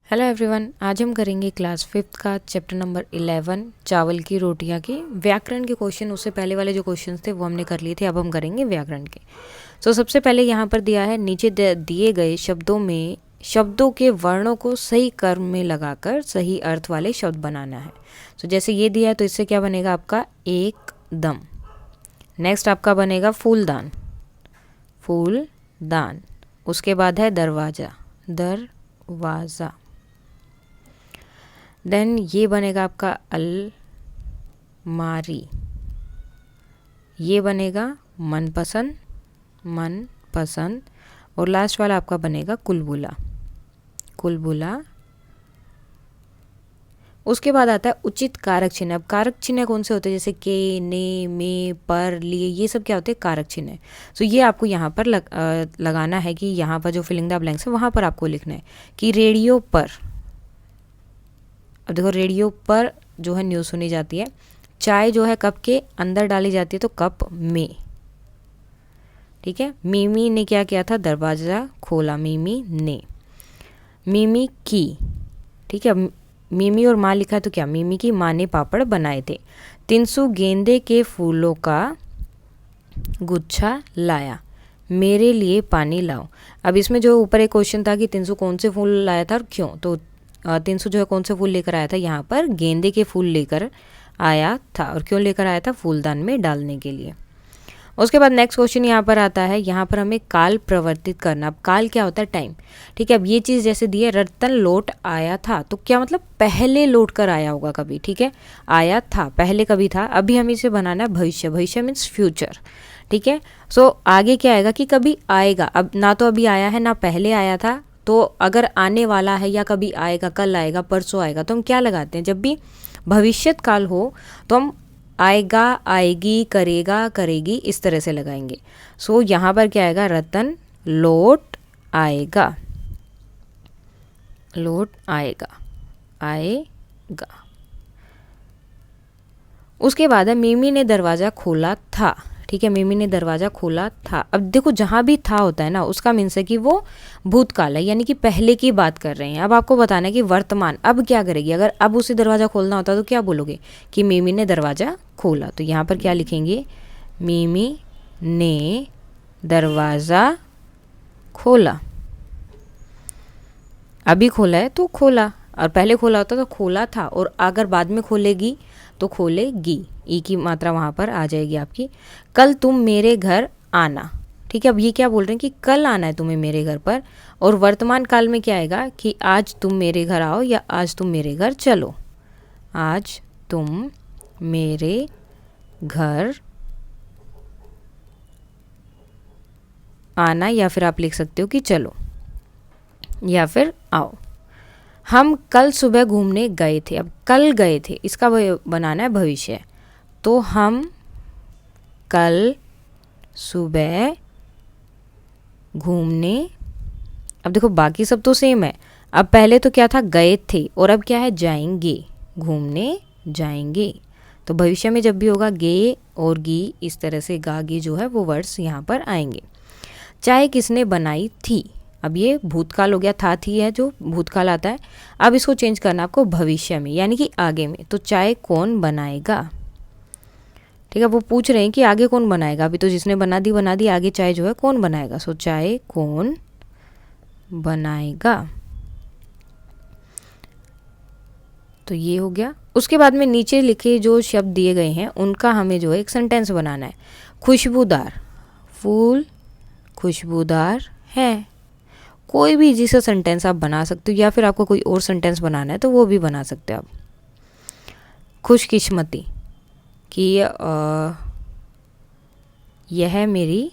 Hello everyone, आज हम करेंगे क्लास 5th का चैप्टर नंबर 11 चावल की रोटियां के व्याकरण के क्वेश्चन। उससे पहले वाले जो क्वेश्चंस थे वो हमने कर लिए थे, अब हम करेंगे व्याकरण के। सबसे पहले यहाँ पर दिया है, नीचे दिए गए शब्दों में शब्दों के वर्णों को सही क्रम में लगाकर सही अर्थ वाले शब्द बनाना है। जैसे ये दिया है तो इससे क्या बनेगा आपका एकदम। नेक्स्ट आपका बनेगा फूलदान, फूलदान। उसके बाद है दरवाज़ा, दरवाज़ा। देन ये बनेगा आपका अलमारी, ये बनेगा मनपसंद, मनपसंद। और लास्ट वाला आपका बनेगा कुलबुला, कुलबुला। उसके बाद आता है उचित कारक चिन्ह। अब कारक चिन्ह कौन से होते हैं? जैसे के, ने, में, पर, लिए, ये सब क्या होते हैं? कारक चिन्ह है। ये आपको यहाँ पर लगाना है कि यहाँ पर जो फिलिंग द ब्लैंक्स है वहाँ पर आपको लिखना है कि रेडियो पर। अब देखो, रेडियो पर जो है न्यूज़ सुनी जाती है। चाय जो है कप के अंदर डाली जाती है तो कप में, ठीक है। मिमी ने क्या किया था? दरवाज़ा खोला, मिमी ने। मिमी की, ठीक है। मिमी और माँ लिखा है तो क्या? मिमी की माँ ने पापड़ बनाए थे। तिनसु गेंदे के फूलों का गुच्छा लाया, मेरे लिए पानी लाओ। अब इसमें जो ऊपर एक क्वेश्चन था कि तिनसु कौन से फूल लाया था और क्यों, तो तिनसु जो है कौन से फूल लेकर आया था? यहाँ पर गेंदे के फूल लेकर आया था। और क्यों लेकर आया था? फूलदान में डालने के लिए। उसके बाद नेक्स्ट क्वेश्चन यहाँ पर आता है, यहाँ पर हमें काल प्रवर्तित करना। अब काल क्या होता है? टाइम, ठीक है। अब ये चीज़ जैसे दी है, रतन लौट आया था, तो क्या मतलब? पहले लौट कर आया होगा कभी, ठीक है। आया था, पहले कभी था। अभी हमें इसे बनाना है भविष्य, भविष्य मीन्स फ्यूचर, ठीक है। आगे क्या आएगा कि कभी आएगा। अब ना तो अभी आया है ना पहले आया था, तो अगर आने वाला है या कभी आएगा, कल आएगा, परसों आएगा, तो हम क्या लगाते हैं? जब भी भविष्यत काल हो तो हम आएगा, आएगी, करेगा, करेगी, इस तरह से लगाएंगे। यहाँ पर क्या आएगा? रतन लौट आएगा, लौट आएगा, आएगा। उसके बाद है मिमी ने दरवाज़ा खोला था, ठीक है। मिमी ने दरवाज़ा खोला था। अब देखो, जहाँ भी था होता है ना, उसका मीन्स है कि वो भूतकाल है, यानी कि पहले की बात कर रहे हैं। अब आपको बताना है कि वर्तमान अब क्या करेगी। अगर अब उसे दरवाज़ा खोलना होता तो क्या बोलोगे? कि मिमी ने दरवाज़ा खोला। तो यहाँ पर क्या लिखेंगे? मिमी ने दरवाज़ा खोला। अभी खोला है तो खोला, और पहले खोला होता तो खोला था, और अगर बाद में खोलेगी तो खोलेगी। ई की मात्रा वहाँ पर आ जाएगी आपकी। कल तुम मेरे घर आना, ठीक है। अब ये क्या बोल रहे हैं कि कल आना है तुम्हें मेरे घर पर। और वर्तमान काल में क्या आएगा कि आज तुम मेरे घर आओ या आज तुम मेरे घर चलो। आज तुम मेरे घर आना, या फिर आप लिख सकते हो कि चलो या फिर आओ। हम कल सुबह घूमने गए थे। अब कल गए थे, इसका बनाना है भविष्य। तो हम कल सुबह घूमने। अब देखो, बाकी सब तो सेम है। अब पहले तो क्या था? गए थे, और अब क्या है? जाएंगे, घूमने जाएंगे। तो भविष्य में जब भी होगा गे और गी, इस तरह से गा गी जो है वो वर्ड्स यहाँ पर आएंगे। चाय किसने बनाई थी? अब ये भूतकाल हो गया, था थी है जो भूतकाल आता है। अब इसको चेंज करना आपको भविष्य में, यानी कि आगे में। तो चाय कौन बनाएगा, ठीक है। वो पूछ रहे हैं कि आगे कौन बनाएगा। अभी तो जिसने बना दी, आगे चाय जो है कौन बनाएगा। चाय कौन बनाएगा, तो ये हो गया। उसके बाद में नीचे लिखे जो शब्द दिए गए हैं उनका हमें जो है एक सेंटेंस बनाना है। खुशबूदार, फूल खुशबूदार है। कोई भी जिसे सेंटेंस आप बना सकते हो, या फिर आपको कोई और सेंटेंस बनाना है तो वो भी बना सकते हो आप। खुशकिस्मती, कि यह मेरी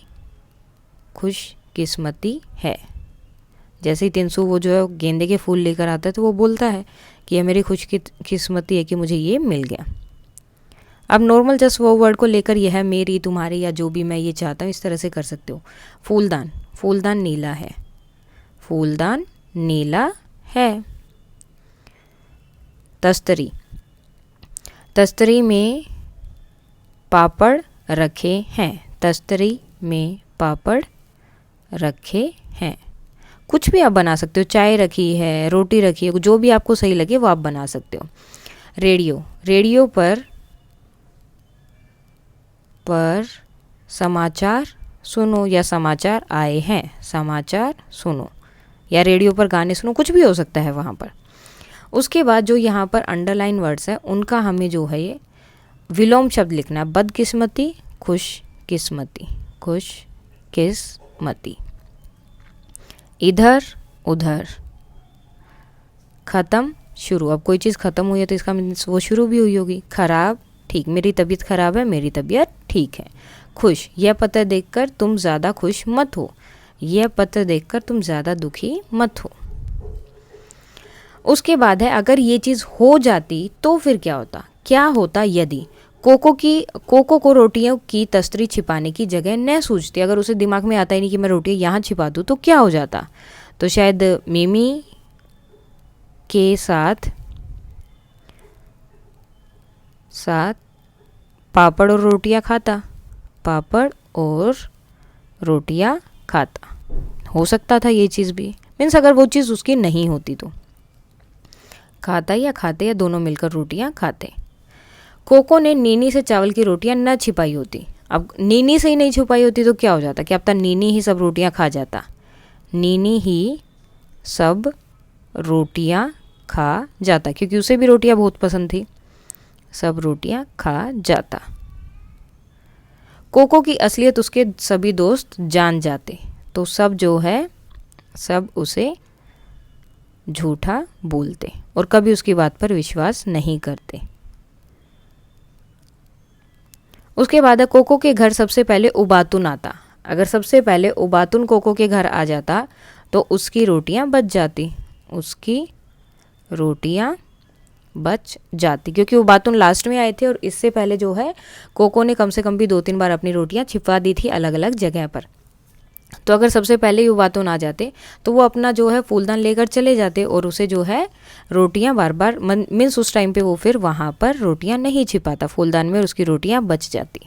खुशकिस्मती है। जैसे ही तिनसु वो जो है गेंदे के फूल लेकर आता है तो वो बोलता है कि यह मेरी खुशकिस्मती है कि मुझे ये मिल गया। अब नॉर्मल जस्ट वो वर्ड को लेकर यह मेरी, तुम्हारी, या जो भी मैं ये चाहता हूँ इस तरह से कर सकते हो। फूलदान, फूलदान नीला है, फूलदान नीला है। तस्तरी, तस्तरी में पापड़ रखे हैं, तस्तरी में पापड़ रखे हैं। कुछ भी आप बना सकते हो, चाय रखी है, रोटी रखी है, जो भी आपको सही लगे वो आप बना सकते हो। रेडियो, रेडियो पर समाचार सुनो या समाचार आए हैं, समाचार सुनो, या रेडियो पर गाने सुनो, कुछ भी हो सकता है वहाँ पर। उसके बाद जो यहाँ पर अंडरलाइन वर्ड्स हैं उनका हमें जो है ये विलोम शब्द लिखना है। बदकिस्मती, खुशकिस्मती, खुशकिस्मती। इधर उधर, ख़त्म शुरू। अब कोई चीज़ ख़त्म हुई है तो इसका मीन्स वो शुरू भी हुई होगी। ख़राब, ठीक, मेरी तबीयत ख़राब है, मेरी तबीयत ठीक है। खुश, यह पत्र देखकर तुम ज़्यादा खुश मत हो, यह पत्र देखकर तुम ज़्यादा दुखी मत हो। उसके बाद है अगर ये चीज़ हो जाती तो फिर क्या होता। क्या होता यदि कोको को रोटियों की तस्तरी छिपाने की जगह न सूझती। अगर उसे दिमाग में आता ही नहीं कि मैं रोटियां यहाँ छिपा दूँ तो क्या हो जाता। तो शायद मिमी के साथ पापड़ और रोटियां खाता, पापड़ और रोटियां खाता। हो सकता था ये चीज़ भी, मीन्स अगर वो चीज़ उसकी नहीं होती तो। खाता या खाते या दोनों मिलकर रोटियां खाते। कोको ने नीनी से चावल की रोटियां न छिपाई होती। अब नीनी से ही नहीं छिपाई होती तो क्या हो जाता, क्या पता नीनी ही सब रोटियां खा जाता। नीनी ही सब रोटियां खा जाता, क्योंकि उसे भी रोटियां बहुत पसंद थी। सब रोटियां खा जाता। कोको की असलियत उसके सभी दोस्त जान जाते। तो सब जो है सब उसे झूठा बोलते और कभी उसकी बात पर विश्वास नहीं करते। उसके बाद कोको के घर सबसे पहले उबातुन आता। अगर सबसे पहले उबातुन कोको के घर आ जाता तो उसकी रोटियां बच जाती, उसकी रोटियां बच जाती, क्योंकि उबातुन लास्ट में आए थे और इससे पहले जो है कोको ने कम से कम भी 2-3 बार अपनी रोटियां छिपा दी थी अलग अलग जगह पर। तो अगर सबसे पहले ही उबातुन आ जाते तो वो अपना जो है फूलदान लेकर चले जाते और उसे जो है रोटियां बार बार मीन्स उस टाइम पे वो फिर वहाँ पर रोटियां नहीं छिपाता फूलदान में और उसकी रोटियां बच जाती।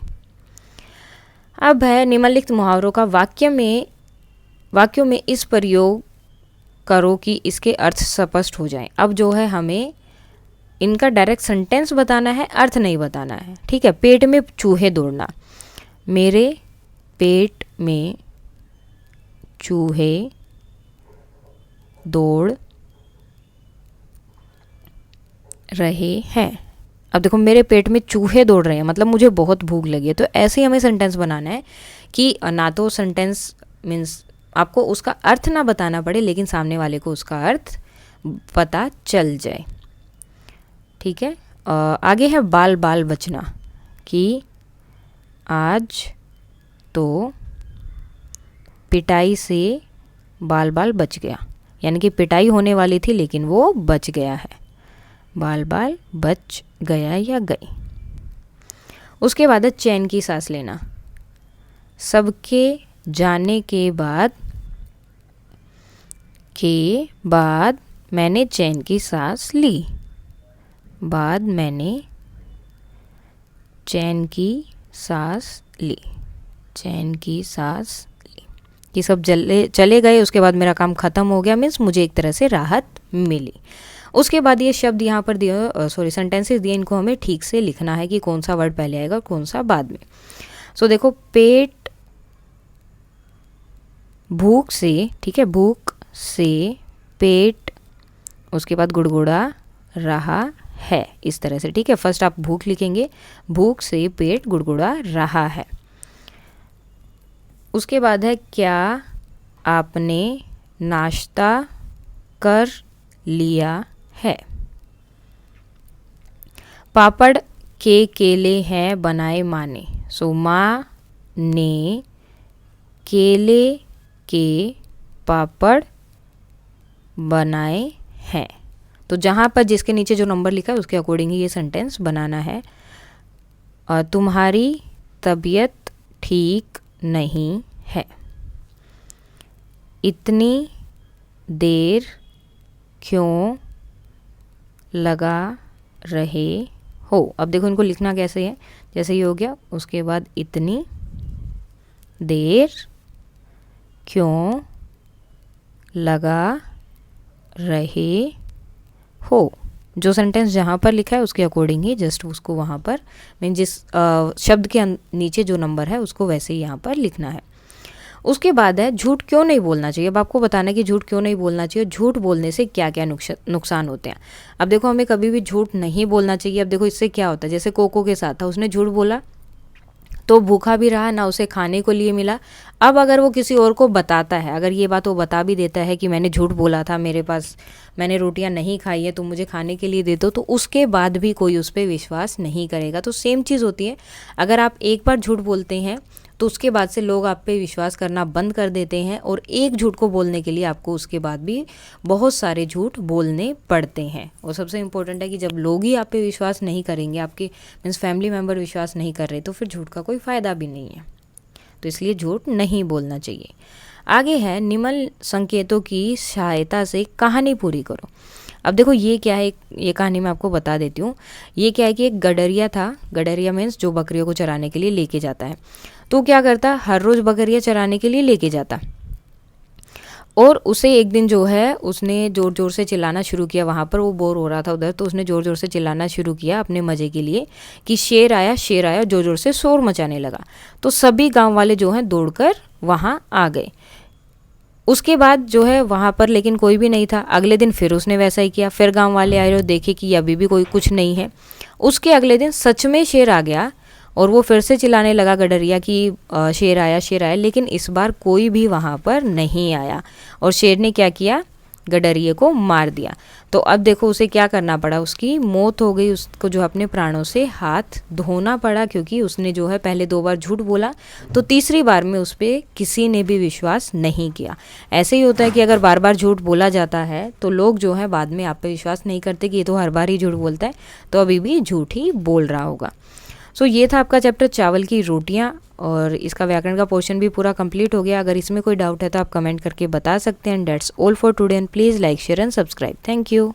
अब है निम्नलिखित मुहावरों का वाक्यों में इस प्रयोग करो कि इसके अर्थ स्पष्ट हो जाएं। अब जो है हमें इनका डायरेक्ट सेंटेंस बताना है, अर्थ नहीं बताना है, ठीक है। पेट में चूहे दौड़ना, मेरे पेट में चूहे दौड़ रहे हैं। अब देखो मेरे पेट में चूहे दौड़ रहे हैं मतलब मुझे बहुत भूख लगी है। तो ऐसे ही हमें सेंटेंस बनाना है कि ना तो सेंटेंस मीन्स आपको उसका अर्थ ना बताना पड़े लेकिन सामने वाले को उसका अर्थ पता चल जाए, ठीक है। आगे है बाल बाल बचना, कि आज तो पिटाई से बाल बाल बच गया, यानी कि पिटाई होने वाली थी लेकिन वो बच गया है। बाल बाल बच गया या गई। उसके बाद है चैन की सांस लेना, सबके जाने के बाद मैंने चैन की सांस ली, बाद मैंने चैन की सांस ली, चैन की सांस ली, कि सब चले गए, उसके बाद मेरा काम ख़त्म हो गया, मीन्स मुझे एक तरह से राहत मिली। उसके बाद ये शब्द यहाँ पर दिए सेंटेंसेस दिए, इनको हमें ठीक से लिखना है कि कौन सा वर्ड पहले आएगा और कौन सा बाद में। सो देखो पेट भूख से, ठीक है, भूख से पेट, उसके बाद गुड़गुड़ा रहा है, इस तरह से, ठीक है। फर्स्ट आप भूख लिखेंगे, भूख से पेट गुड़गुड़ा रहा है। उसके बाद है क्या आपने नाश्ता कर लिया है, पापड़ के केले हैं बनाए माँ ने। सो माँ ने केले के पापड़ बनाए हैं। तो जहाँ पर जिसके नीचे जो नंबर लिखा है उसके अकॉर्डिंग ही ये सेंटेंस बनाना है। और तुम्हारी तबीयत ठीक नहीं है, इतनी देर क्यों लगा रहे हो। अब देखो इनको लिखना कैसे है, जैसे ये हो गया, उसके बाद इतनी देर क्यों लगा रहे हो। जो सेंटेंस जहाँ पर लिखा है उसके अकॉर्डिंग ही जस्ट उसको वहाँ पर मीन जिस शब्द के नीचे जो नंबर है उसको वैसे ही यहाँ पर लिखना है। उसके बाद है झूठ क्यों नहीं बोलना चाहिए। अब आपको बताना है कि झूठ क्यों नहीं बोलना चाहिए, झूठ बोलने से क्या क्या नुकसान होते हैं। अब देखो हमें कभी भी झूठ नहीं बोलना चाहिए। अब देखो इससे क्या होता है, जैसे कोको के साथ था, उसने झूठ बोला तो भूखा भी रहा ना, उसे खाने को लिए मिला। अब अगर वो किसी और को बताता है, अगर ये बात वो बता भी देता है कि मैंने झूठ बोला था, मेरे पास मैंने रोटियां नहीं खाई है, तुम मुझे खाने के लिए दे दो, तो उसके बाद भी कोई उस पर विश्वास नहीं करेगा। तो सेम चीज़ होती है, अगर आप एक बार झूठ बोलते हैं तो उसके बाद से लोग आप पे विश्वास करना बंद कर देते हैं, और एक झूठ को बोलने के लिए आपको उसके बाद भी बहुत सारे झूठ बोलने पड़ते हैं। और सबसे इम्पोर्टेंट है कि जब लोग ही आप पे विश्वास नहीं करेंगे, आपके मीन्स फैमिली मेम्बर विश्वास नहीं कर रहे, तो फिर झूठ का कोई फ़ायदा भी नहीं है। तो इसलिए झूठ नहीं बोलना चाहिए। आगे है निम्न संकेतों की सहायता से कहानी पूरी करो। अब देखो ये क्या है, ये कहानी मैं आपको बता देती हूँ। ये क्या है कि एक गडरिया था, गडरिया मीन्स जो बकरियों को चराने के लिए लेके जाता है। तो क्या करता, हर रोज़ बकरियाँ चराने के लिए लेके जाता, और उसे एक दिन जो है उसने ज़ोर ज़ोर से चिल्लाना शुरू किया। वहाँ पर वो बोर हो रहा था उधर, तो उसने ज़ोर ज़ोर से चिल्लाना शुरू किया अपने मज़े के लिए कि शेर आया शेर आया, ज़ोर ज़ोर से शोर मचाने लगा। तो सभी गांव वाले जो हैं दौड़कर वहाँ आ गए। उसके बाद जो है वहाँ पर लेकिन कोई भी नहीं था। अगले दिन फिर उसने वैसा ही किया, फिर गांव वाले आए और देखे कि अभी भी कोई कुछ नहीं है। उसके अगले दिन सच में शेर आ गया, और वो फिर से चिल्लाने लगा गडरिया कि शेर आया शेर आया, लेकिन इस बार कोई भी वहाँ पर नहीं आया, और शेर ने क्या किया, गडरिये को मार दिया। तो अब देखो उसे क्या करना पड़ा, उसकी मौत हो गई, उसको जो अपने प्राणों से हाथ धोना पड़ा, क्योंकि उसने जो है पहले 2 बार झूठ बोला, तो तीसरी बार में उस पर किसी ने भी विश्वास नहीं किया। ऐसे ही होता है कि अगर बार बार झूठ बोला जाता है तो लोग जो है बाद में आप पे विश्वास नहीं करते कि ये तो हर बार ही झूठ बोलता है, तो अभी भी झूठ ही बोल रहा होगा। सो ये था आपका चैप्टर चावल की रोटियां, और इसका व्याकरण का पोर्शन भी पूरा कंप्लीट हो गया। अगर इसमें कोई डाउट है तो आप कमेंट करके बता सकते हैं। That's all for today, and please like share and subscribe. Thank you.